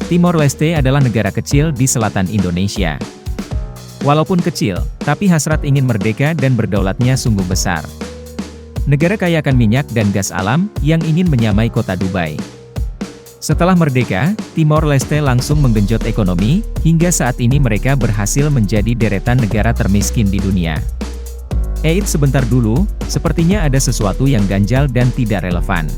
Timor Leste adalah negara kecil di selatan Indonesia. Walaupun kecil, tapi hasrat ingin merdeka dan berdaulatnya sungguh besar. Negara kaya akan minyak dan gas alam, yang ingin menyamai kota Dubai. Setelah merdeka, Timor Leste langsung menggenjot ekonomi, hingga saat ini mereka berhasil menjadi deretan negara termiskin di dunia. Sebentar dulu, sepertinya ada sesuatu yang ganjal dan tidak relevan.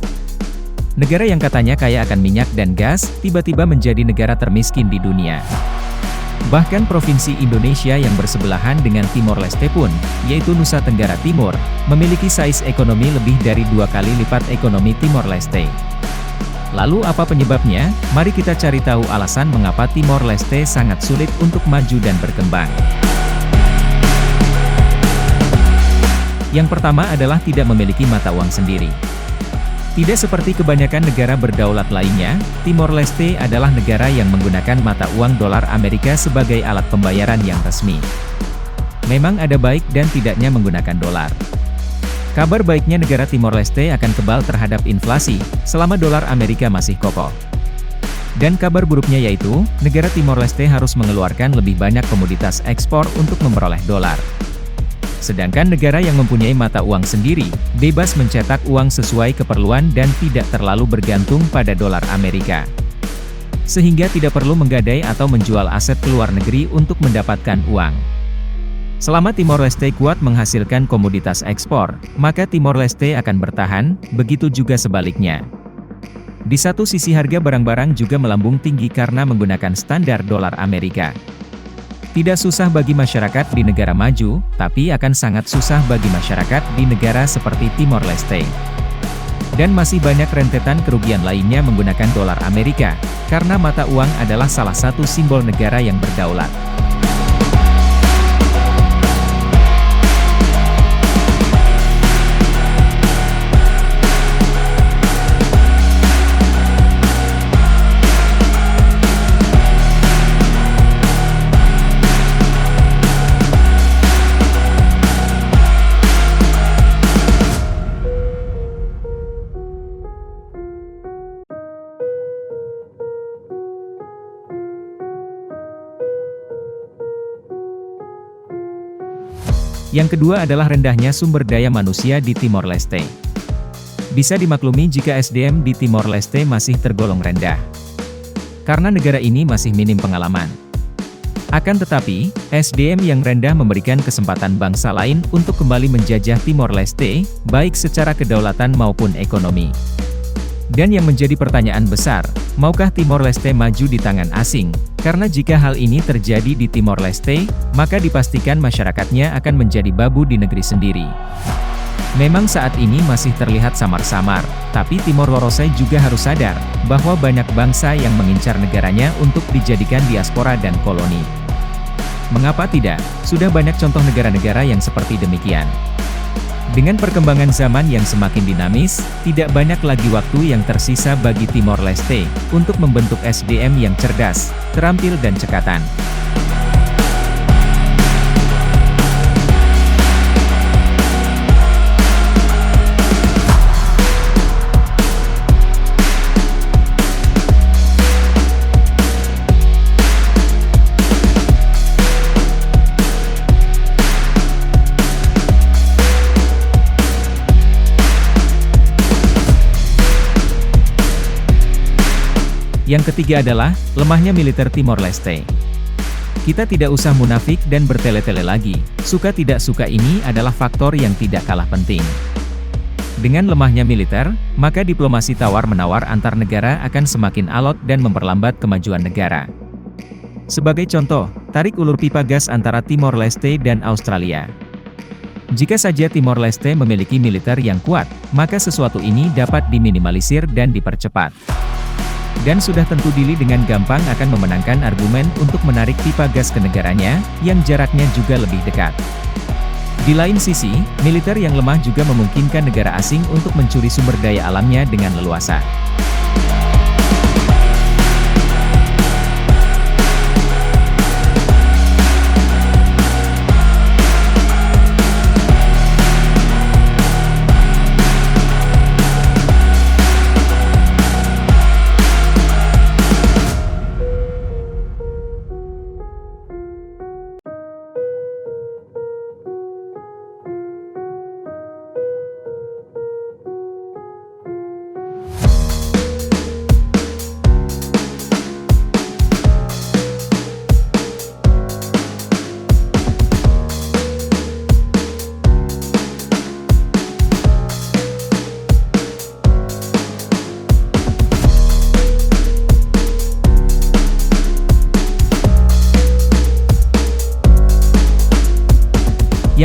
Negara yang katanya kaya akan minyak dan gas, tiba-tiba menjadi negara termiskin di dunia. Bahkan provinsi Indonesia yang bersebelahan dengan Timor Leste pun, yaitu Nusa Tenggara Timur, memiliki size ekonomi lebih dari 2 kali lipat ekonomi Timor Leste. Lalu apa penyebabnya? Mari kita cari tahu alasan mengapa Timor Leste sangat sulit untuk maju dan berkembang. Yang pertama adalah tidak memiliki mata uang sendiri. Tidak seperti kebanyakan negara berdaulat lainnya, Timor Leste adalah negara yang menggunakan mata uang dolar Amerika sebagai alat pembayaran yang resmi. Memang ada baik dan tidaknya menggunakan dolar. Kabar baiknya negara Timor Leste akan kebal terhadap inflasi, selama dolar Amerika masih kokoh. Dan kabar buruknya yaitu, negara Timor Leste harus mengeluarkan lebih banyak komoditas ekspor untuk memperoleh dolar. Sedangkan negara yang mempunyai mata uang sendiri, bebas mencetak uang sesuai keperluan dan tidak terlalu bergantung pada dolar Amerika. Sehingga tidak perlu menggadai atau menjual aset ke luar negeri untuk mendapatkan uang. Selama Timor Leste kuat menghasilkan komoditas ekspor, maka Timor Leste akan bertahan, begitu juga sebaliknya. Di satu sisi harga barang-barang juga melambung tinggi karena menggunakan standar dolar Amerika. Tidak susah bagi masyarakat di negara maju, tapi akan sangat susah bagi masyarakat di negara seperti Timor Leste. Dan masih banyak rentetan kerugian lainnya menggunakan dolar Amerika, karena mata uang adalah salah satu simbol negara yang berdaulat. Yang kedua adalah rendahnya sumber daya manusia di Timor Leste. Bisa dimaklumi jika SDM di Timor Leste masih tergolong rendah. Karena negara ini masih minim pengalaman. Akan tetapi, SDM yang rendah memberikan kesempatan bangsa lain untuk kembali menjajah Timor Leste, baik secara kedaulatan maupun ekonomi. Dan yang menjadi pertanyaan besar, maukah Timor Leste maju di tangan asing? Karena jika hal ini terjadi di Timor Leste, maka dipastikan masyarakatnya akan menjadi babu di negeri sendiri. Memang saat ini masih terlihat samar-samar, tapi Timor Leste juga harus sadar, bahwa banyak bangsa yang mengincar negaranya untuk dijadikan diaspora dan koloni. Mengapa tidak? Sudah banyak contoh negara-negara yang seperti demikian. Dengan perkembangan zaman yang semakin dinamis, tidak banyak lagi waktu yang tersisa bagi Timor Leste untuk membentuk SDM yang cerdas, terampil dan cekatan. Yang ketiga adalah, lemahnya militer Timor Leste. Kita tidak usah munafik dan bertele-tele lagi, suka tidak suka ini adalah faktor yang tidak kalah penting. Dengan lemahnya militer, maka diplomasi tawar-menawar antar negara akan semakin alot dan memperlambat kemajuan negara. Sebagai contoh, tarik ulur pipa gas antara Timor Leste dan Australia. Jika saja Timor Leste memiliki militer yang kuat, maka sesuatu ini dapat diminimalisir dan dipercepat. Dan sudah tentu Dili dengan gampang akan memenangkan argumen untuk menarik pipa gas ke negaranya, yang jaraknya juga lebih dekat. Di lain sisi, militer yang lemah juga memungkinkan negara asing untuk mencuri sumber daya alamnya dengan leluasa.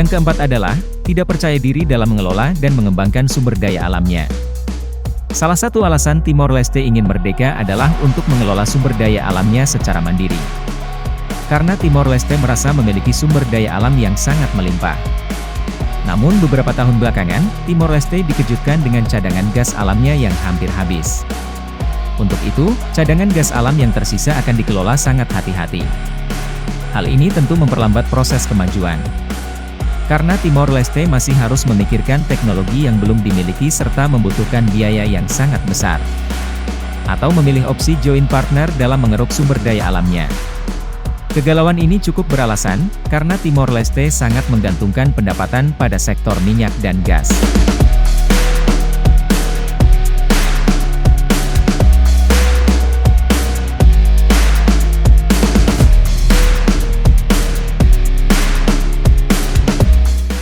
Yang keempat adalah, tidak percaya diri dalam mengelola dan mengembangkan sumber daya alamnya. Salah satu alasan Timor Leste ingin merdeka adalah untuk mengelola sumber daya alamnya secara mandiri. Karena Timor Leste merasa memiliki sumber daya alam yang sangat melimpah. Namun beberapa tahun belakangan, Timor Leste dikejutkan dengan cadangan gas alamnya yang hampir habis. Untuk itu, cadangan gas alam yang tersisa akan dikelola sangat hati-hati. Hal ini tentu memperlambat proses kemajuan. Karena Timor Leste masih harus memikirkan teknologi yang belum dimiliki serta membutuhkan biaya yang sangat besar. Atau memilih opsi joint partner dalam mengeruk sumber daya alamnya. Kegalauan ini cukup beralasan, karena Timor Leste sangat menggantungkan pendapatan pada sektor minyak dan gas.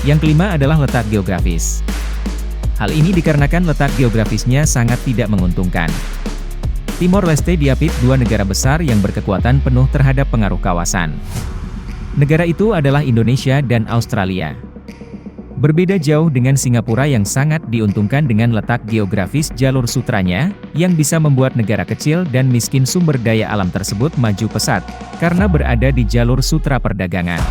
Yang kelima adalah letak geografis. Hal ini dikarenakan letak geografisnya sangat tidak menguntungkan. Timor Leste diapit dua negara besar yang berkekuatan penuh terhadap pengaruh kawasan. Negara itu adalah Indonesia dan Australia. Berbeda jauh dengan Singapura yang sangat diuntungkan dengan letak geografis jalur sutranya, yang bisa membuat negara kecil dan miskin sumber daya alam tersebut maju pesat, karena berada di jalur sutra perdagangan.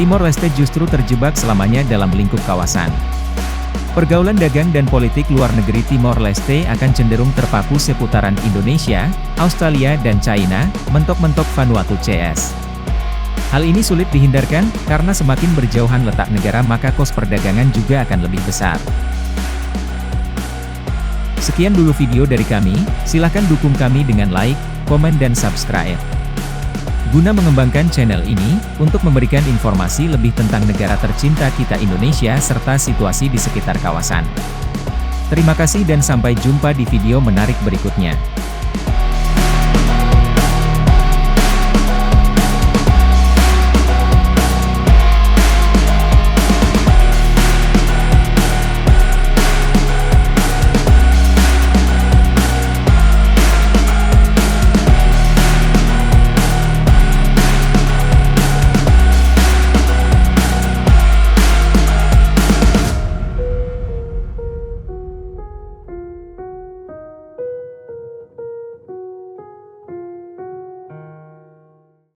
Timor Leste justru terjebak selamanya dalam lingkup kawasan. Pergaulan dagang dan politik luar negeri Timor Leste akan cenderung terpaku seputaran Indonesia, Australia dan China, mentok-mentok Vanuatu CS. Hal ini sulit dihindarkan, karena semakin berjauhan letak negara maka kos perdagangan juga akan lebih besar. Sekian dulu video dari kami, silahkan dukung kami dengan like, komen dan subscribe. Guna mengembangkan channel ini, untuk memberikan informasi lebih tentang negara tercinta kita Indonesia serta situasi di sekitar kawasan. Terima kasih dan sampai jumpa di video menarik berikutnya.